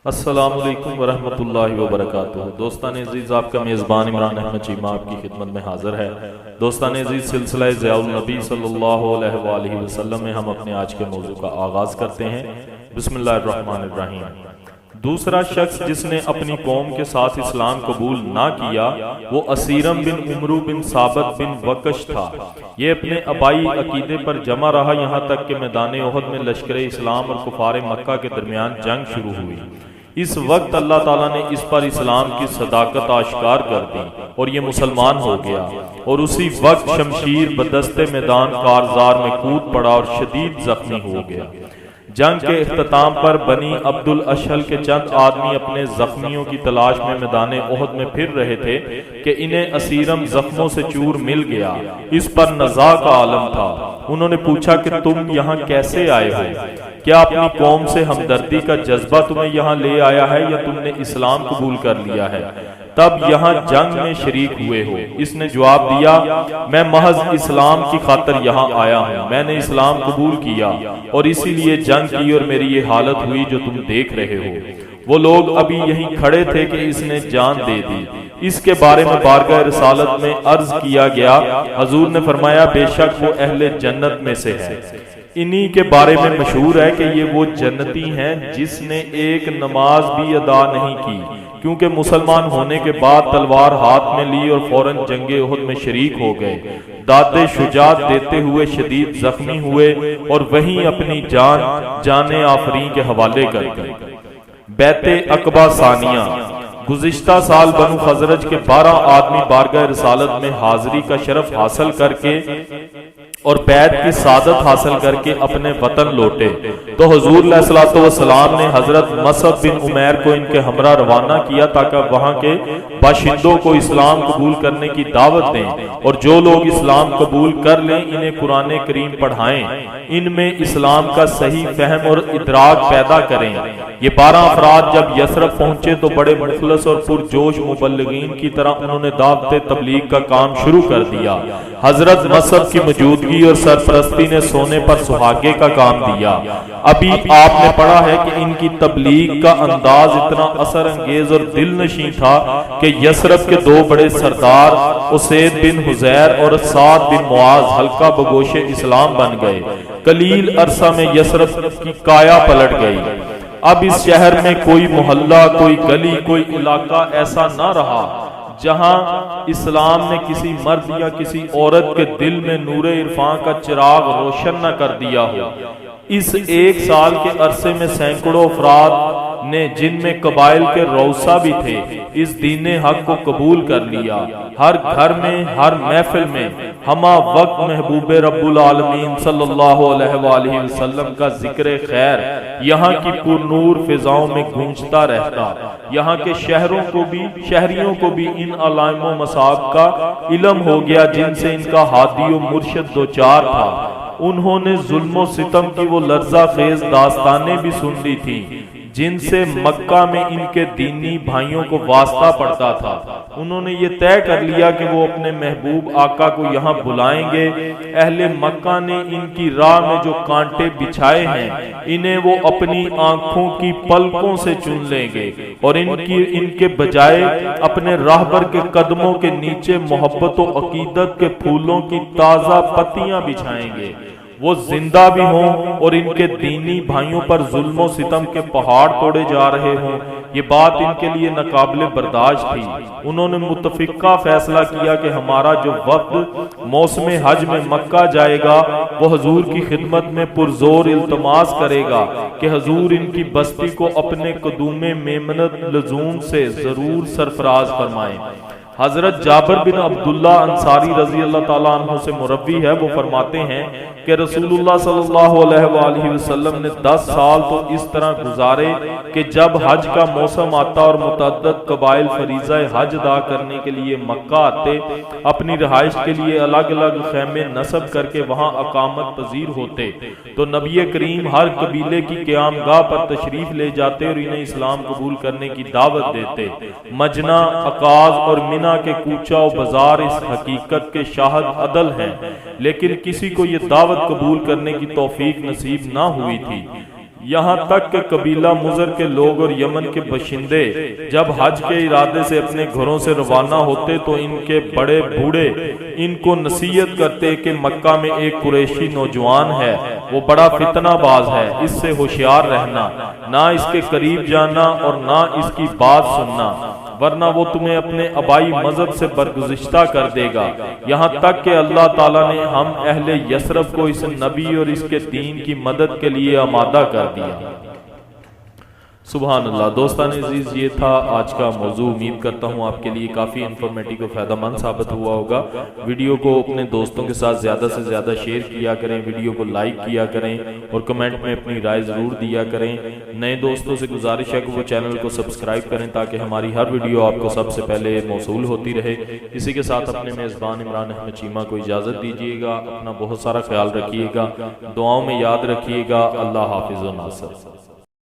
السلام علیکم ورحمۃ اللہ وبرکاتہ۔ دوستان عزیز، آپ کا میزبان عمران احمد چیمہ آپ کی خدمت میں حاضر ہے۔ دوستان عزیز، سلسلہ ضیاء النبی صلی اللہ علیہ وآلہ وسلم میں ہم اپنے آج کے موضوع کا آغاز کرتے ہیں۔ بسم اللہ الرحمن الرحیم۔ دوسرا شخص جس نے اپنی قوم کے ساتھ اسلام قبول نہ کیا وہ اسیرم بن عمرو بن ثابت بن وقش تھا۔ یہ اپنے آبائی عقیدے پر جمع رہا یہاں تک کہ میدان احد میں لشکر اسلام اور کفار مکہ کے درمیان جنگ شروع ہوئی۔ اس وقت اللہ تعالیٰ نے اس پر اسلام کی صداقت آشکار کر دی اور یہ مسلمان ہو گیا، اور اسی وقت شمشیر بدست میدان کارزار میں کود پڑا اور شدید زخمی ہو گیا۔ جنگ کے اختتام پر بنی عبد الاشہل کے چند آدمی اپنے زخمیوں کی تلاش میں میدان احد میں پھر رہے تھے کہ انہیں اسیرم زخموں سے چور مل گیا۔ اس پر نزاع کا عالم تھا۔ انہوں نے پوچھا کہ تم یہاں کیسے آئے ہو؟ کیا اپنی قوم سے ہمدردی کا جذبہ تمہیں یہاں لے آیا ہے یا تم نے اسلام قبول کر لیا ہے؟ تب یہاں جنگ میں شریک ہوئے ہو؟ اس نے جواب دیا، میں محض اسلام کی خاطر یہاں آیا ہوں۔ میں نے اسلام قبول کیا اور اسی لیے جنگ کی اور میری یہ حالت ہوئی جو تم دیکھ رہے ہو۔ وہ لوگ ابھی یہیں کھڑے تھے کہ اس نے جان دے دی۔ اس کے بارے میں بارگاہ رسالت میں عرض کیا گیا، حضور نے فرمایا بے شک وہ اہل جنت میں سے ہے۔ انہی کے بارے میں مشہور ہے کہ یہ وہ جنتی ہیں جس نے ایک نماز بھی ادا نہیں کی، کیونکہ مسلمان ہونے کے بعد تلوار ہاتھ میں لی اور فوراً جنگ احد میں شریک ہو گئے۔ داد شجاعت دیتے ہوئے شدید زخمی ہوئے اور وہیں اپنی جان آفرین کے حوالے کر دی۔ بیعت عقبہ ثانیہ۔ گزشتہ سال بنو خزرج کے 12 آدمی بارگاہ رسالت میں حاضری کا شرف حاصل کر کے اور بیعت کی سعادت حاصل کر کے اپنے وطن لوٹے تو حضور علیہ الصلوۃ والسلام نے حضرت مصعب بن عمیر کو ان کے ہمراہ روانہ کیا تاکہ وہاں کے باشندوں کو اسلام قبول کرنے کی دعوت دیں، اور جو لوگ اسلام قبول کر لیں انہیں قرآن کریم پڑھائیں، ان میں اسلام کا صحیح فہم اور ادراک پیدا کریں۔ یہ 12 افراد جب یثرب پہنچے تو بڑے مخلص اور پرجوش مبلغین کی طرح انہوں نے دعوت تبلیغ کا کام شروع کر دیا۔ حضرت مصعب کی موجودگی اور سرپرستی نے سونے پر سہاگے کا کام دیا۔ ابھی آپ نے پڑھا ہے کہ ان کی تبلیغ کا انداز اتنا اثر انگیز اور دل نشیں تھا کہ یثرب کے 2 بڑے سردار اسید بن حذیر اور سعد بن معاذ حلقہ بگوش اسلام بن گئے۔ قلیل عرصہ میں یثرب کی کایا پلٹ گئی۔ اب اس شہر میں کوئی محلہ، کوئی گلی، کوئی علاقہ ایسا نہ رہا جہاں اسلام نے کسی مرد یا کسی عورت کے دل میں نور عرفان کا چراغ روشن نہ کر دیا ہو۔ اس 1 سال کے عرصے میں سینکڑوں افراد نے، جن میں قبائل کے روسا بھی تھے، اس دین حق کو قبول کر لیا۔ ہر گھر میں، ہر محفل میں ہمہ وقت محبوب رب العالمین صلی اللہ علیہ وآلہ وسلم کا ذکر خیر یہاں کی پر نور فضاؤں میں گونجتا رہتا۔ یہاں کے شہریوں کو بھی ان علائم و مصاب کا علم ہو گیا جن سے ان کا ہادی و مرشد دوچار تھا۔ انہوں نے ظلم و ستم کی وہ لرزہ خیز داستانیں بھی سن لی تھی جن سے مکہ میں ان کے دینی بھائیوں کو واسطہ پڑتا تھا۔ انہوں نے یہ طے کر لیا کہ وہ اپنے محبوب آقا کو یہاں بلائیں گے۔ اہل مکہ نے ان کی راہ میں جو کانٹے بچھائے ہیں انہیں وہ اپنی آنکھوں کی پلکوں سے چن لیں گے اور ان کے بجائے اپنے راہبر کے قدموں کے نیچے محبت و عقیدت کے پھولوں کی تازہ پتیاں بچھائیں گے۔ وہ زندہ بھی ہوں اور ان کے دینی بھائیوں پر ظلم و ستم کے پہاڑ توڑے جا رہے ہوں۔ یہ بات ان کے لیے ناقابل برداشت تھی۔ انہوں نے متفقہ فیصلہ کیا کہ ہمارا جو وفد موسم حج میں مکہ جائے گا وہ حضور کی خدمت میں پرزور التماس کرے گا کہ حضور ان کی بستی کو اپنے قدوم میمنت لزوم سے ضرور سرفراز فرمائیں۔ حضرت جابر بن عبداللہ انصاری رضی اللہ تعالیٰ عنہ سے مروی ہے، وہ فرماتے ہیں کہ رسول اللہ صلی اللہ علیہ وآلہ وسلم نے 10 سال تو اس طرح گزارے کہ جب حج کا موسم آتا اور متعدد قبائل فریضہ حج ادا کرنے کے لیے مکہ آتے، اپنی رہائش کے لیے الگ الگ خیمے نصب کر کے وہاں اقامت پذیر ہوتے تو نبی کریم ہر قبیلے کی قیام گاہ پر تشریف لے جاتے اور انہیں اسلام قبول کرنے کی دعوت دیتے۔ مجنہ، عکاظ اور منہ کے کوچہ و بازار اس حقیقت کے شاہد عدل ہیں، لیکن کسی کو یہ دعوت قبول کرنے کی توفیق نصیب نہ ہوئی تھی۔ یہاں تک کہ قبیلہ مضر کے لوگ اور یمن کے باشندے جب حج کے ارادے سے اپنے گھروں سے روانہ ہوتے تو ان کے بڑے بوڑھے ان کو نصیحت کرتے کہ مکہ میں ایک قریشی نوجوان ہے، وہ بڑا فتنہ باز ہے، اس سے ہوشیار رہنا، نہ اس کے قریب جانا اور نہ اس کی بات سننا، ورنہ وہ تمہیں اپنے آبائی مذہب سے برگزشتہ کر دے گا۔ یہاں تک کہ اللہ تعالیٰ نے ہم اہل یثرب کو اس نبی اور اس کے دین کی مدد کے لیے آمادہ کر دیا۔ سبحان اللہ۔ دوستان عزیز، یہ تھا آج کا موضوع۔ امید کرتا ہوں آپ کے لیے کافی انفارمیٹیو و فائدہ مند ثابت ہوا ہوگا۔ ویڈیو کو اپنے دوستوں کے ساتھ زیادہ سے زیادہ شیئر کیا کریں، ویڈیو کو لائک کیا کریں اور کمنٹ میں اپنی رائے ضرور دیا کریں۔ نئے دوستوں سے گزارش ہے کہ وہ چینل کو سبسکرائب کریں تاکہ ہماری ہر ویڈیو آپ کو سب سے پہلے موصول ہوتی رہے۔ اسی کے ساتھ اپنے میزبان عمران احمد چیمہ کو اجازت دیجیے گا۔ اپنا بہت سارا خیال رکھیے گا، دعاؤں میں یاد رکھیے گا۔ اللہ حافظ و ناصر۔